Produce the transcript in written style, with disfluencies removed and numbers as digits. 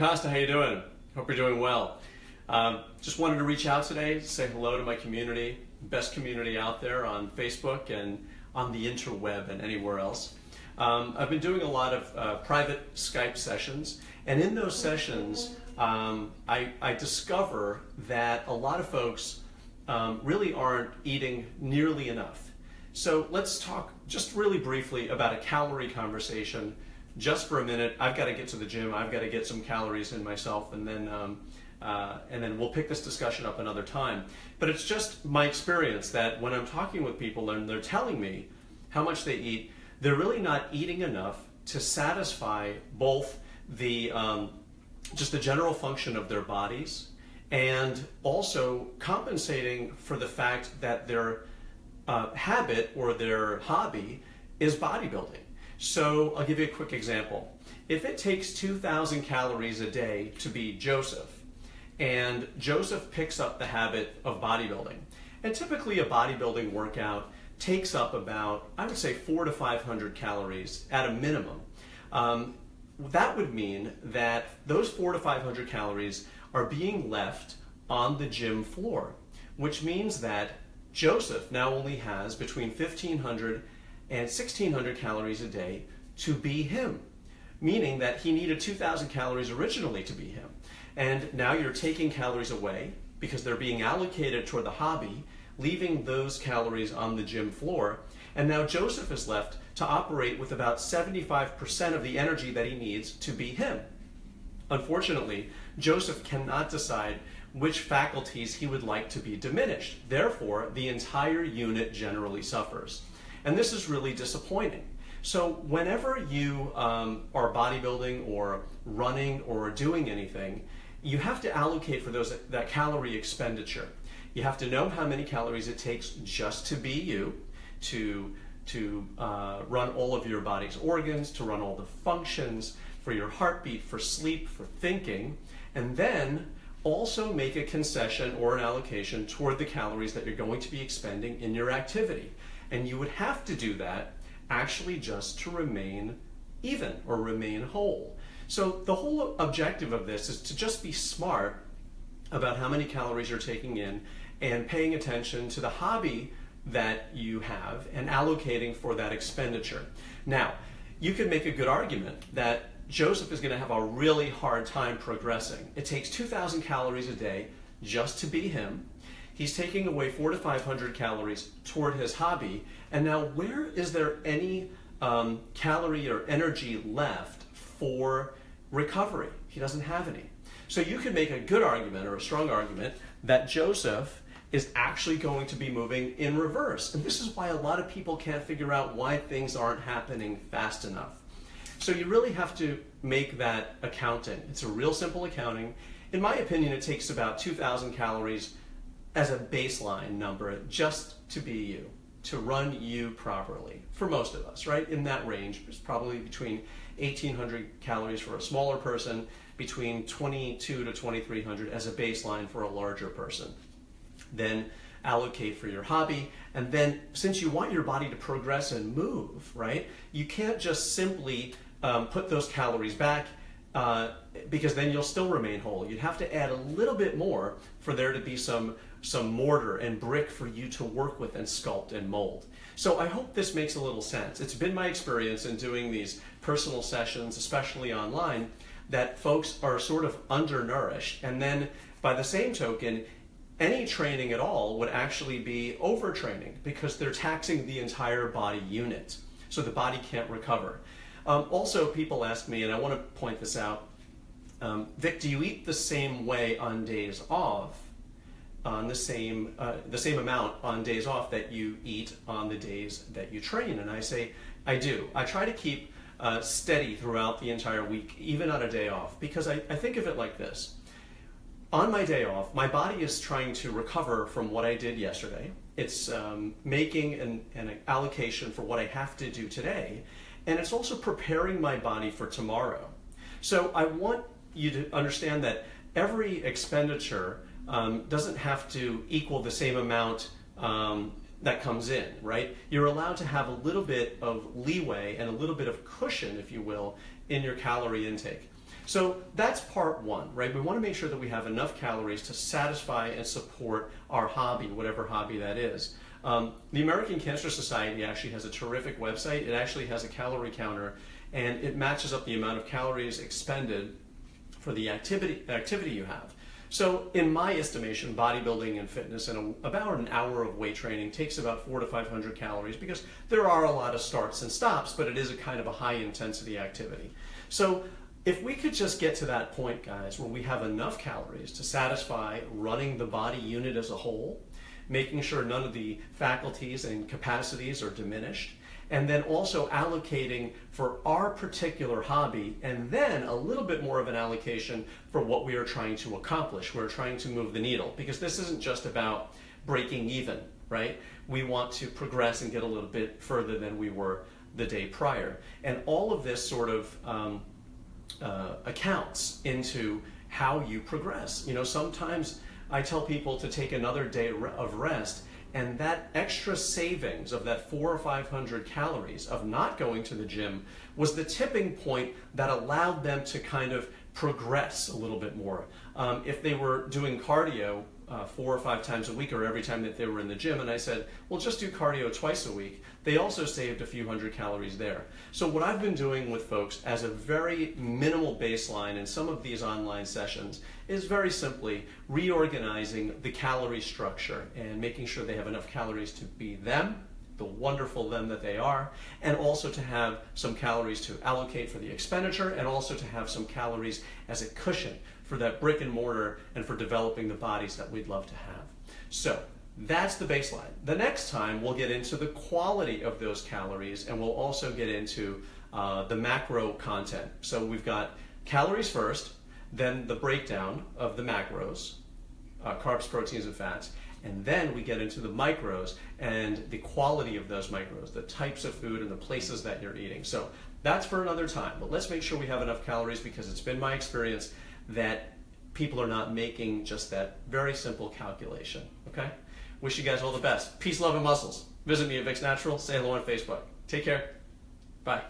Costa, how you doing? Hope you're doing well. Just wanted to reach out today, say hello to my community, best community out there on Facebook and on the interweb and anywhere else. I've been doing a lot of private Skype sessions, and in those sessions, I discover that a lot of folks really aren't eating nearly enough. So let's talk just really briefly about a calorie conversation just for a minute. I've got to get to the gym. I've got to get some calories in myself, and then we'll pick this discussion up another time. But it's just my experience that when I'm talking with people and they're telling me how much they eat, they're really not eating enough to satisfy both the just the general function of their bodies and also compensating for the fact that their habit or their hobby is bodybuilding. So I'll give you a quick example. If it takes 2,000 calories a day to be Joseph, and Joseph picks up the habit of bodybuilding, and typically a bodybuilding workout takes up about, I would say, 400 to 500 calories at a minimum. That would mean that those 400 to 500 calories are being left on the gym floor, which means that Joseph now only has between 1,500 and 1,600 calories a day to be him, meaning that he needed 2,000 calories originally to be him. And now you're taking calories away because they're being allocated toward the hobby, leaving those calories on the gym floor. And now Joseph is left to operate with about 75% of the energy that he needs to be him. Unfortunately, Joseph cannot decide which faculties he would like to be diminished. Therefore, the entire unit generally suffers. And this is really disappointing. So whenever you are bodybuilding or running or doing anything, you have to allocate for that calorie expenditure. You have to know how many calories it takes just to be you, to run all of your body's organs, to run all the functions, for your heartbeat, for sleep, for thinking, and then also make a concession or an allocation toward the calories that you're going to be expending in your activity. And you would have to do that actually just to remain even or remain whole. So the whole objective of this is to just be smart about how many calories you're taking in and paying attention to the hobby that you have and allocating for that expenditure. Now, you could make a good argument that Joseph is going to have a really hard time progressing. It takes 2,000 calories a day just to be him. He's taking away 400 to 500 calories toward his hobby, and now where is there any calorie or energy left for recovery? He doesn't have any. So you could make a good argument or a strong argument that Joseph is actually going to be moving in reverse. And this is why a lot of people can't figure out why things aren't happening fast enough. So you really have to make that accounting. It's a real simple accounting. In my opinion, it takes about 2,000 calories as a baseline number just to be you, to run you properly, for most of us, right? In that range, it's probably between 1,800 calories for a smaller person, between 2,200 to 2,300 as a baseline for a larger person. Then allocate for your hobby, and then since you want your body to progress and move, right, you can't just simply put those calories back because then you'll still remain whole. You'd have to add a little bit more for there to be some mortar and brick for you to work with and sculpt and mold. So I hope this makes a little sense. It's been my experience in doing these personal sessions, especially online, that folks are sort of undernourished, and then by the same token, any training at all would actually be overtraining because they're taxing the entire body unit, so the body can't recover. Also, people ask me, and I want to point this out, Vic, do you eat the same way on days off, on the same amount on days off that you eat on the days that you train? And I say, I do. I try to keep steady throughout the entire week, even on a day off, because I think of it like this. On my day off, my body is trying to recover from what I did yesterday. It's making an allocation for what I have to do today, and it's also preparing my body for tomorrow. So I want you to understand that every expenditure doesn't have to equal the same amount that comes in, right? You're allowed to have a little bit of leeway and a little bit of cushion, if you will, in your calorie intake. So that's part one, right? We want to make sure that we have enough calories to satisfy and support our hobby, whatever hobby that is. The American Cancer Society actually has a terrific website. It actually has a calorie counter, and it matches up the amount of calories expended for the activity you have. So in my estimation, bodybuilding and fitness and about an hour of weight training takes about 400 to 500 calories, because there are a lot of starts and stops, but it is a kind of a high intensity activity. So if we could just get to that point, guys, where we have enough calories to satisfy running the body unit as a whole, making sure none of the faculties and capacities are diminished, and then also allocating for our particular hobby, and then a little bit more of an allocation for what we are trying to accomplish. We're trying to move the needle, because this isn't just about breaking even, right? We want to progress and get a little bit further than we were the day prior. And all of this sort of accounts into how you progress. You know, sometimes I tell people to take another day of rest, and that extra savings of that 400 or 500 calories of not going to the gym was the tipping point that allowed them to kind of progress a little bit more. If they were doing cardio 4 or 5 times a week, or every time that they were in the gym, and I said, well, just do cardio twice a week, they also saved a few hundred calories there. So what I've been doing with folks as a very minimal baseline in some of these online sessions is very simply reorganizing the calorie structure and making sure they have enough calories to be them, the wonderful them that they are, and also to have some calories to allocate for the expenditure, and also to have some calories as a cushion for that brick and mortar and for developing the bodies that we'd love to have. So that's the baseline. The next time we'll get into the quality of those calories, and we'll also get into the macro content. So we've got calories first, then the breakdown of the macros, carbs, proteins, and fats, and then we get into the micros and the quality of those micros, the types of food and the places that you're eating. So that's for another time, but let's make sure we have enough calories, because it's been my experience that people are not making just that very simple calculation, okay? Wish you guys all the best. Peace, love, and muscles. Visit me at Vic's Natural. Say hello on Facebook. Take care. Bye.